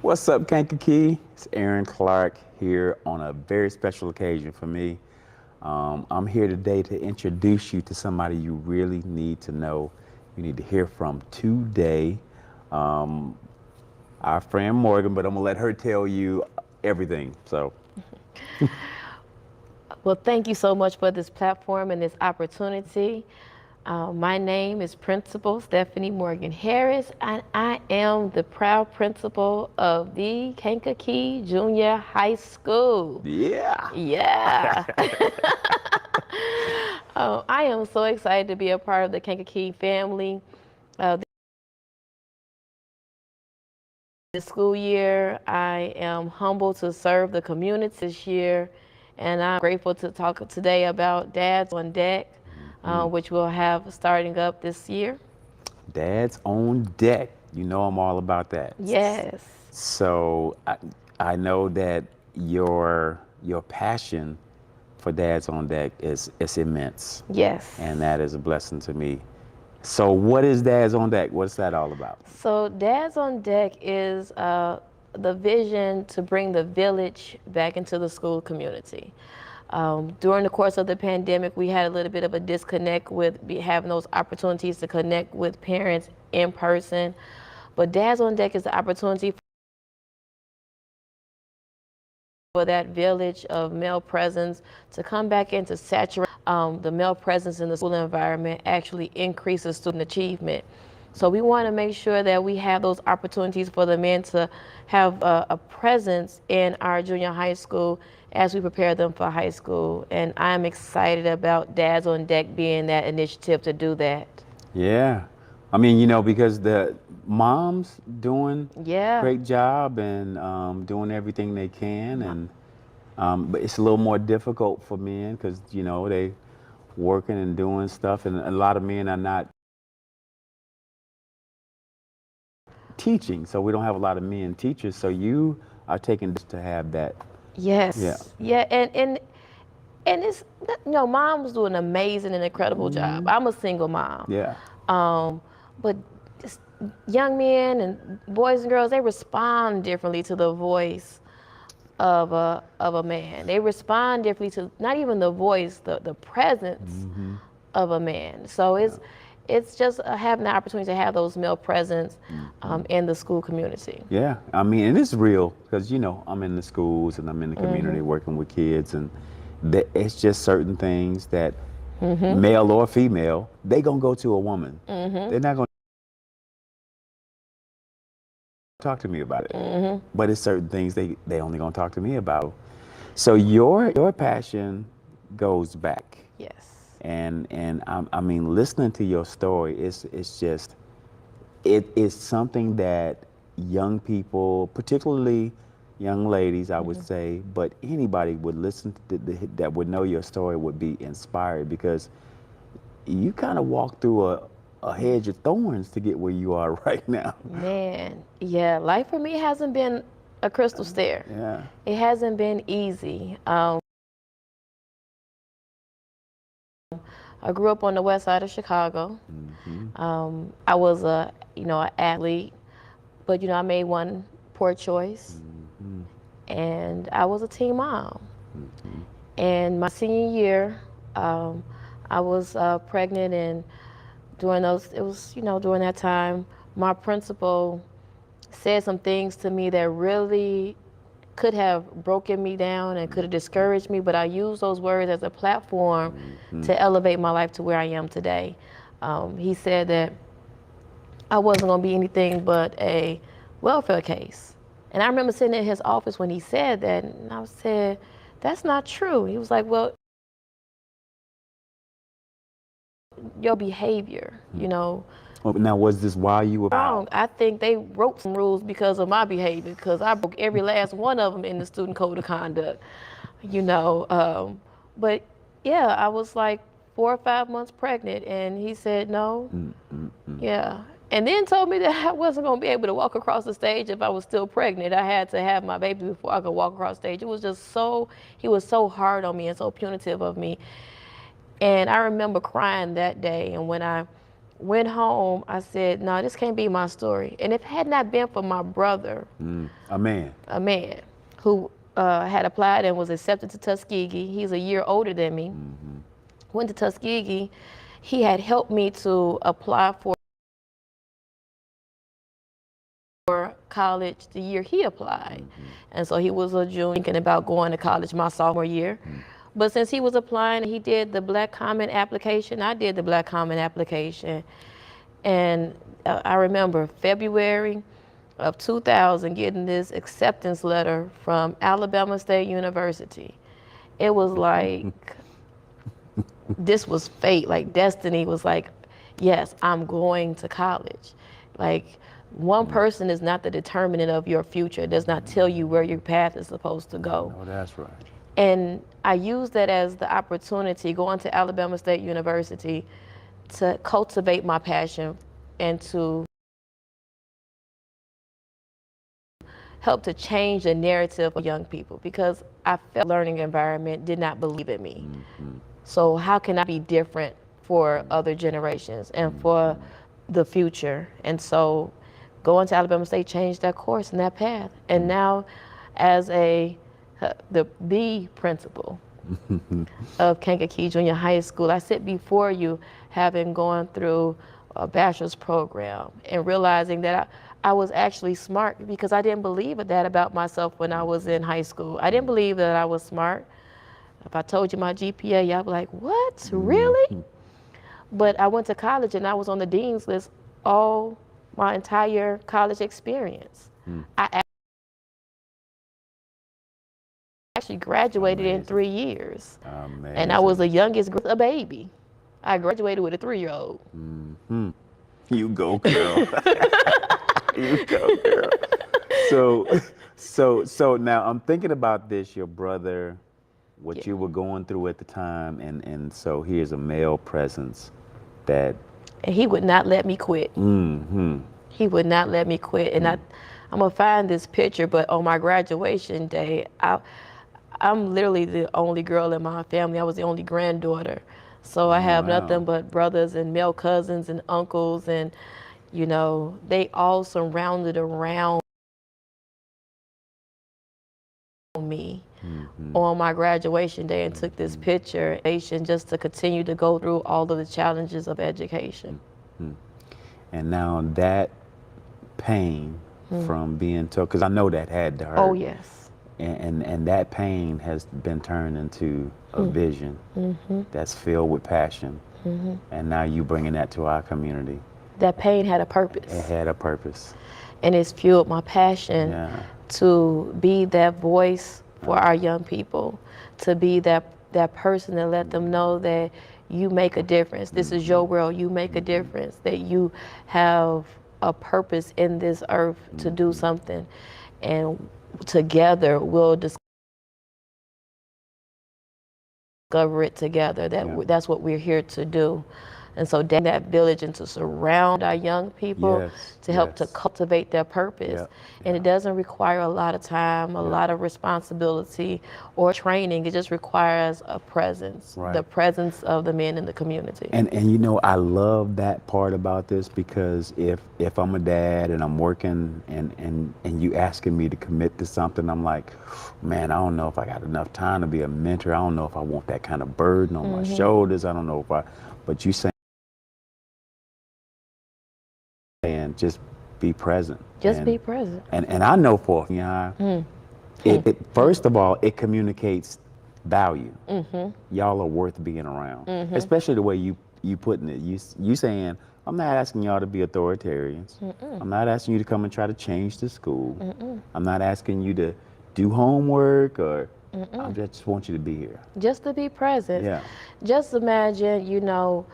What's up, Kankakee? It's Aaron Clark here on a very special occasion for me. I'm here today to introduce you to somebody you really need to know, you need to hear from today. Um, our friend Morgan, but I'm gonna let her tell you everything. So, Well, thank you so much for this platform and this opportunity. My name is Principal Stephanie Morgan Harris, and I am the proud principal of the Kankakee Junior High School. yeah. Yeah. I am so excited to be a part of the Kankakee family. This school year, I am humbled to serve the community this year, and I'm grateful to talk today about Dads on Deck, which we'll have starting up this year. Dad's on deck. You know I'm all about that. Yes, So I know that your passion for Dad's on Deck is immense, yes. and that is a blessing to me. So what is Dad's on Deck? What's that all about? So, Dads on Deck is the vision to bring the village back into the school community. During the course of the pandemic, we had a little bit of a disconnect with having those opportunities to connect with parents in person. But Dads on Deck is the opportunity for that village of male presence to come back into saturate the male presence in the school environment actually increases student achievement. So we want to make sure that we have those opportunities for the men to have a presence in our junior high school as we prepare them for high school. And I'm excited about Dads on Deck being that initiative to do that. Yeah. I mean, because the moms doing Yeah. great job and doing everything they can, and but it's a little more difficult for men because they working and doing stuff, and a lot of men are not teaching, so we don't have a lot of men teachers. So you are taking this to have that. Yeah. Yes. Yeah. And it's, moms do an amazing and incredible job. I'm a single mom. Yeah. Um, but just young men and boys and girls, they respond differently to the voice of a man. They respond differently to not even the voice, the presence of a man. So it's just having the opportunity to have those male presence in the school community. Yeah, I mean, and it's real because I'm in the schools and I'm in the community working with kids, and it's just certain things that male or female, they gonna go to a woman. They're not gonna talk to me about it, but it's certain things they only gonna talk to me about. So your passion goes back, Yes. and I mean, listening to your story, it's just it is something that young people, particularly young ladies, I would say, but anybody would listen to that would know your story would be inspired because you kind of walked through a hedge of thorns to get where you are right now. Man, yeah, life for me hasn't been a crystal stair. Yeah. It hasn't been easy. I grew up on the west side of Chicago. I was an athlete, but I made one poor choice, and I was a teen mom. And my senior year, I was pregnant, and during that time, my principal said some things to me that really could have broken me down and could have discouraged me, but I used those words as a platform to elevate my life to where I am today. He said that I wasn't going to be anything but a welfare case. And I remember sitting in his office when he said that, and I said, that's not true. He was like, well, your behavior, Oh, now, was this while you were wrong. I think they wrote some rules because of my behavior, because I broke every last one of them in the student code of conduct, you know. But yeah, I was like 4 or 5 months pregnant, and he said no. Yeah. And then told me that I wasn't going to be able to walk across the stage if I was still pregnant. I had to have my baby before I could walk across the stage. It was just he was so hard on me and so punitive of me. And I remember crying that day. And when I went home, I said, no, this can't be my story. And if it had not been for my brother, A man. a man who had applied and was accepted to Tuskegee, he's a year older than me, went to Tuskegee, he had helped me to apply for college the year he applied. And so he was a junior thinking about going to college my sophomore year. But since he was applying, he did the Black Common application, I did the Black Common application. And I remember February of 2000 getting this acceptance letter from Alabama State University. It was like, this was fate, like destiny was like, yes, I'm going to college. Like, one person is not the determinant of your future. It does not tell you where your path is supposed to go. Oh, that's right. And I used that as the opportunity, going to Alabama State University, to cultivate my passion and to help to change the narrative of young people, because I felt the learning environment did not believe in me. So how can I be different for other generations and for the future? And so going to Alabama State changed that course and that path. And now as the principal of Kankakee Junior High School, I sit before you having gone through a bachelor's program and realizing that I was actually smart, because I didn't believe that about myself when I was in high school. I didn't believe that I was smart. If I told you my GPA, y'all be like, what, really? But I went to college and I was on the dean's list all my entire college experience. I actually graduated in 3 years. Amazing. And I was the youngest, a baby. I graduated with a 3-year-old. You go, girl. You go, girl. So now I'm thinking about this, your brother, what you were going through at the time, and so here's a male presence that. And he would not let me quit. He would not let me quit. And I'm gonna find this picture, but on my graduation day, I'm literally the only girl in my family. I was the only granddaughter. So I have nothing but brothers and male cousins and uncles, and you know, they all surrounded around me on my graduation day and took this picture just to continue to go through all of the challenges of education. And now that pain from being told, because I know that had to hurt. Oh, yes. And that pain has been turned into a vision that's filled with passion. And now you bringing that to our community. That pain had a purpose. It had a purpose. And it's fueled my passion to be that voice for our young people, to be that person to let them know that you make a difference. This is your world, you make a difference, that you have a purpose in this earth to do something. And together we'll discover it together. That's what we're here to do. And so that village, and to surround our young people to help to cultivate their purpose. And it doesn't require a lot of time, a lot of responsibility or training. It just requires a presence, the presence of the men in the community. And you know, I love that part about this, because if I'm a dad and I'm working and you asking me to commit to something, I'm like, man, I don't know if I got enough time to be a mentor. I don't know if I want that kind of burden on my shoulders. I don't know if but you saying, and just be present. Be present. And I know for it first of all, it communicates value. Y'all are worth being around, especially the way you putting it. You saying, I'm not asking y'all to be authoritarians. I'm not asking you to come and try to change the school. I'm not asking you to do homework, or I just want you to be here. Just to be present. Yeah. Just imagine, you know,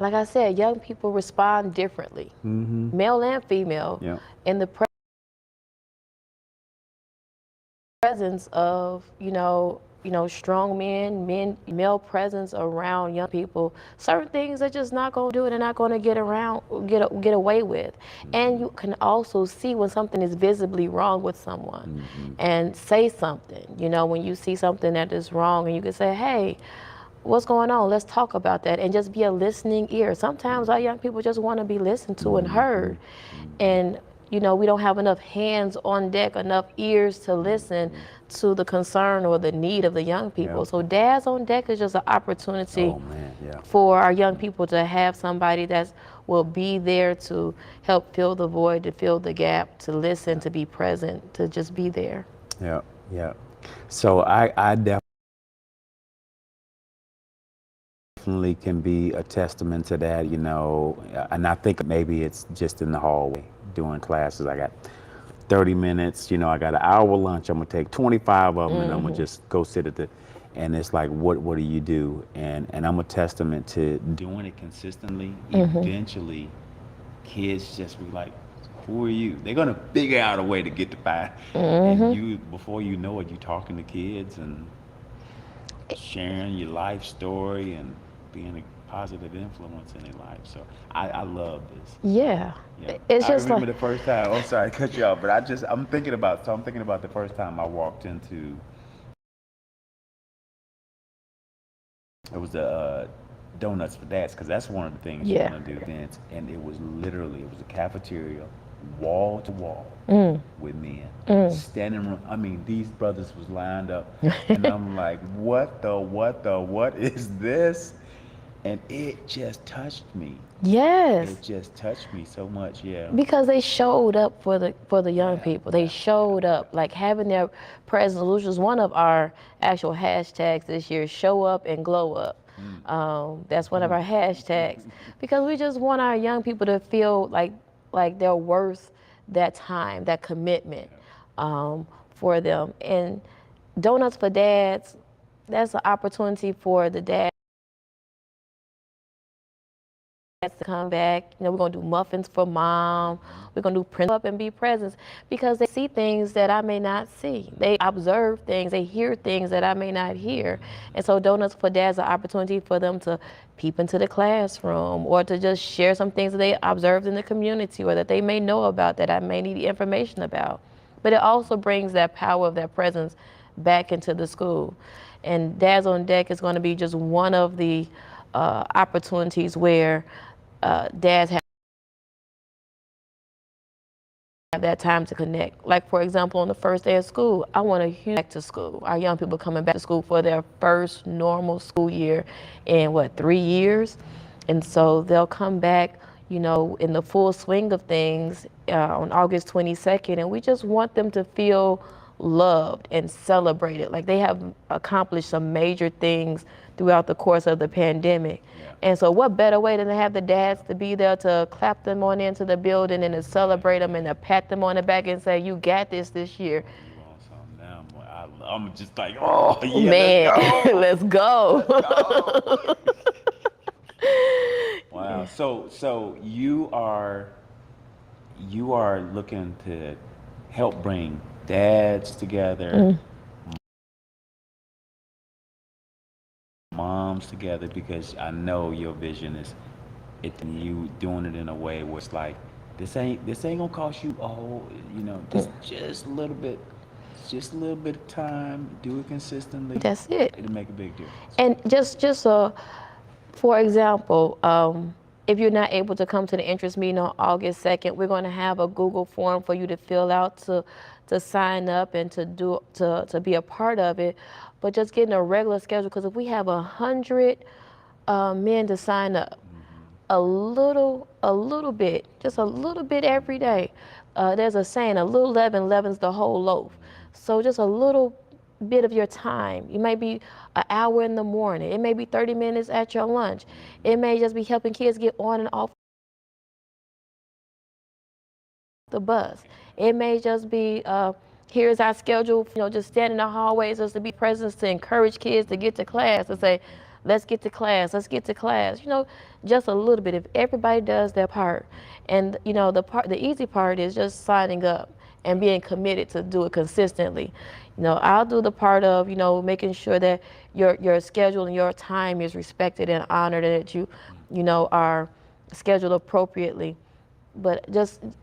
like I said, young people respond differently, male and female, in the presence of, you know, strong male presence around young people. Certain things they're just not going to do, and they're not going to get away with. And you can also see when something is visibly wrong with someone, and say something. You know, when you see something that is wrong, and you can say, hey, what's going on? Let's talk about that, and just be a listening ear. Sometimes our young people just want to be listened to and heard, and we don't have enough hands on deck, enough ears to listen to the concern or the need of the young people. Yep. So dads on deck is just an opportunity Oh man, yeah. for our young people to have somebody that will be there to help fill the void, to fill the gap, to listen, to be present, to just be there. Yeah, yeah. So I definitely can be a testament to that, and I think maybe it's just in the hallway during classes. I got 30 minutes, I got an hour lunch. I'm gonna take 25 of them and I'm gonna just go sit at and it's like, what do you do? And I'm a testament to doing it consistently. Eventually, kids just be like, who are you? They're gonna figure out a way to get to find. And before you know it, you're talking to kids and sharing your life story and being a positive influence in their life. So I love this. Yeah. Yeah. It's I just remember like, the first time. Oh, sorry, I cut you off, but I'm thinking about the first time I walked into. It was the Donuts for Dads, because that's one of the things you're yeah. gonna do events, and it was a cafeteria, wall to wall, with men standing. I mean, these brothers was lined up, and I'm like, what is this? And it just touched me. Yes. It just touched me so much. Yeah. Because they showed up for the young Yeah. people. They showed up, like having their presence, which was one of our actual hashtags this year, show up and glow up. That's one of our hashtags, because we just want our young people to feel like they're worth that time, that commitment, for them. And Donuts for Dads, that's an opportunity for the dads to come back. We're gonna do muffins for mom. We're gonna do print up and be presents, because they see things that I may not see. They observe things, they hear things that I may not hear. And so Donuts for Dads is an opportunity for them to peep into the classroom, or to just share some things that they observed in the community, or that they may know about that I may need information about. But it also brings that power of that presence back into the school. And Dads on Deck is going to be just one of the opportunities where dads have that time to connect. Like, for example, on the first day of school, I want a huge back to school. Our young people coming back to school for their first normal school year in 3 years. And so they'll come back, in the full swing of things on August 22nd. And we just want them to feel loved and celebrated. Like they have accomplished some major things throughout the course of the pandemic. Yeah. And so what better way than to have the dads to be there to clap them on into the building and to celebrate them and to pat them on the back and say, you got this year. You want something now? Boy, I'm just like, oh yeah, Man, let's go. let's go. Wow. So you are looking to help bring dads together, moms together, because I know your vision is you doing it in a way where it's like this ain't gonna cost you just a little bit, just a little bit of time. Do it consistently. That's it. It'll make a big difference. And just for example, if you're not able to come to the interest meeting on August 2nd, we're going to have a Google form for you to fill out to sign up and to be a part of it. But just getting a regular schedule, because if we have 100 men to sign up, a little bit, just a little bit every day. There's a saying, a little leaven leavens the whole loaf. So just a little bit of your time. It may be an hour in the morning. It may be 30 minutes at your lunch. It may just be helping kids get on and off the bus. It may just be, here's our schedule, just stand in the hallways just to be present, to encourage kids to get to class, to say, let's get to class, let's get to class. Just a little bit. If everybody does their part. And, the easy part is just signing up and being committed to do it consistently. I'll do the part of, making sure that your schedule and your time is respected and honored, and that you are scheduled appropriately. But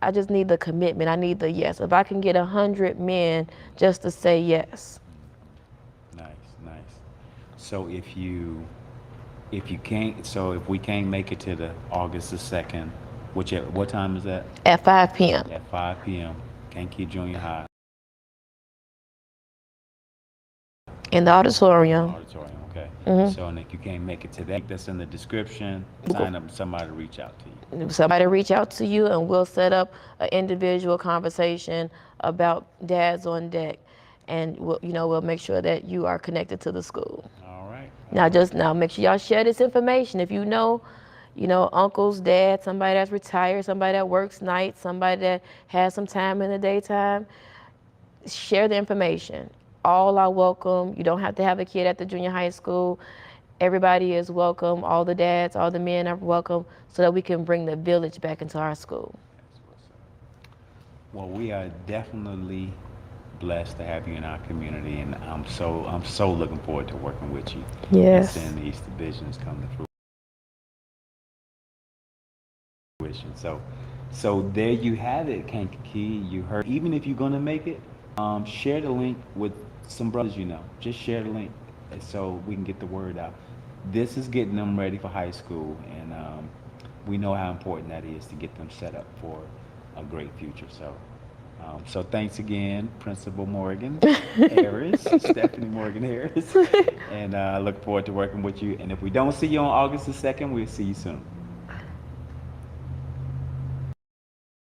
I just need the commitment. I need the yes. If I can get 100 men just to say yes. Nice, nice. So if you If you can't, so if we can't make it to the August the 2nd, what time is that? at 5 p.m. At 5 p.m. Kankakee Junior High in the auditorium. auditorium. Okay. Hmm. So, and if you can't make it to that, that's in the description. Sign up. Somebody to reach out to you. Somebody reach out to you, and we'll set up an individual conversation about dads on deck, and we'll make sure that you are connected to the school. All right. Now, just now, make sure y'all share this information. If uncles, dads, somebody that's retired, somebody that works nights, somebody that has some time in the daytime, share the information. All are welcome. You don't have to have a kid at the junior high school. Everybody is welcome. All the dads, all the men are welcome, so that we can bring the village back into our school. That's what's up. Well, we are definitely blessed to have you in our community, and I'm so looking forward to working with you and Yes. seeing these visions come to fruition. So there you have it, Kankakee. You heard. Even if you're gonna make it, share the link with some brothers you know. Just share the link, so we can get the word out. This is getting them ready for high school, and we know how important that is to get them set up for a great future. So thanks again, Principal Morgan Harris, Stephanie Morgan Harris, and I look forward to working with you. And if we don't see you on August the 2nd, we'll see you soon.